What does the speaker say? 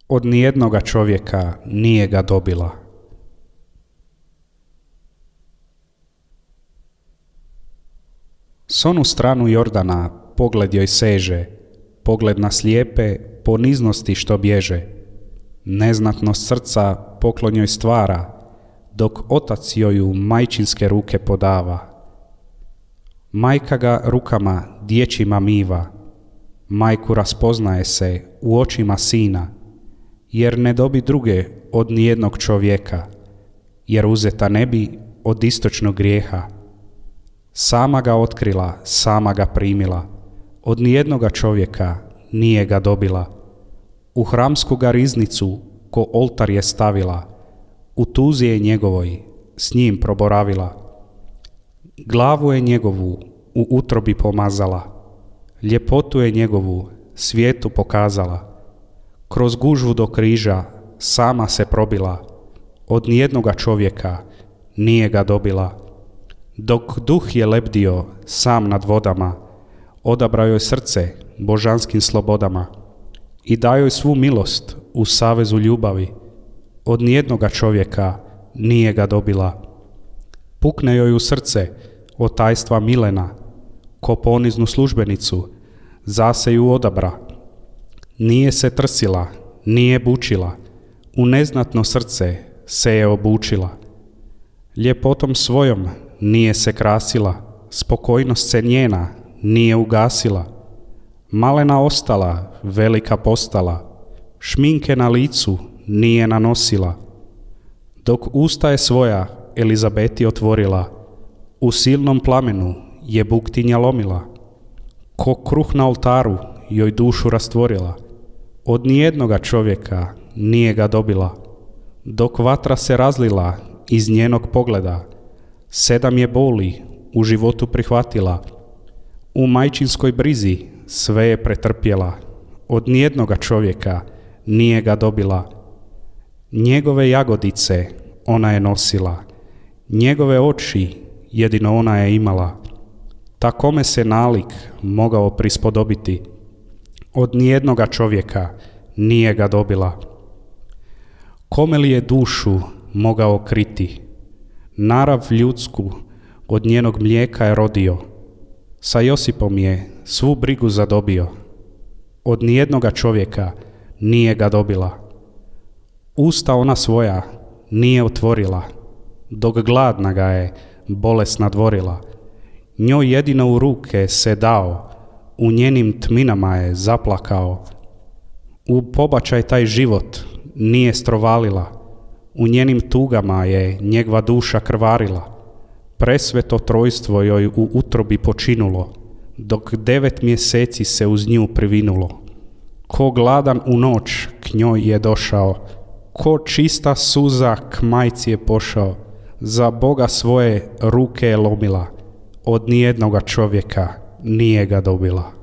Od nijednoga čovjeka nije ga dobila. S onu stranu Jordana pogled joj seže, pogled na slijepe, poniznosti što bježe. Neznatnost srca poklon joj stvara, dok otac joju majčinske ruke podava. Majka ga rukama dječjima miva, majku raspoznaje se u očima sina, jer ne dobi druge od nijednog čovjeka, jer uzeta ne bi od istočnog grijeha. Sama ga otkrila, sama ga primila, od nijednoga čovjeka nije ga dobila. U hramsku ga riznicu ko oltar je stavila, u tuzi je njegovoj s njim proboravila. Glavu je njegovu u utrobi pomazala, ljepotu je njegovu svijetu pokazala. Kroz gužvu do križa sama se probila, od nijednoga čovjeka nije ga dobila. Dok duh je lebdio sam nad vodama, odabrao joj srce božanskim slobodama i dao joj svu milost u savezu ljubavi, od nijednoga čovjeka nije ga dobila. Pukne joj u srce od tajstva milena, ko poniznu službenicu zase ju odabra. Nije se trsila, nije bučila, u neznatno srce se je obučila. Ljepotom svojom nije se krasila, spokojnost se njena nije ugasila. Malena ostala, velika postala, šminke na licu nije nanosila. Dok usta je svoja Elizabeti otvorila, u silnom plamenu je buktinja lomila. Ko kruh na oltaru joj dušu rastvorila, od nijednoga čovjeka nije ga dobila. Dok vatra se razlila iz njenog pogleda, 7 je boli u životu prihvatila. U majčinskoj brizi sve je pretrpjela, od nijednoga čovjeka nije ga dobila. Njegove jagodice ona je nosila, njegove oči jedino ona je imala. Takome se nalik mogao prispodobiti, od nijednoga čovjeka nije ga dobila. Kome li je dušu mogao kriti, narav ljudsku od njenog mlijeka je rodio, sa Josipom je svu brigu zadobio, od nijednoga čovjeka nije ga dobila. Usta ona svoja nije otvorila, dok gladna ga je bolest nadvorila. Njoj jedino u ruke se dao, u njenim tminama je zaplakao. U pobačaj taj život nije strovalila, u njenim tugama je njegova duša krvarila. Presveto trojstvo joj u utrobi počinulo, dok 9 mjeseci se uz nju privinulo. Ko gladan u noć k njoj je došao, ko čista suza k majci je pošao. Za Boga svoje ruke je lomila, od nijednoga čovjeka nije ga dobila.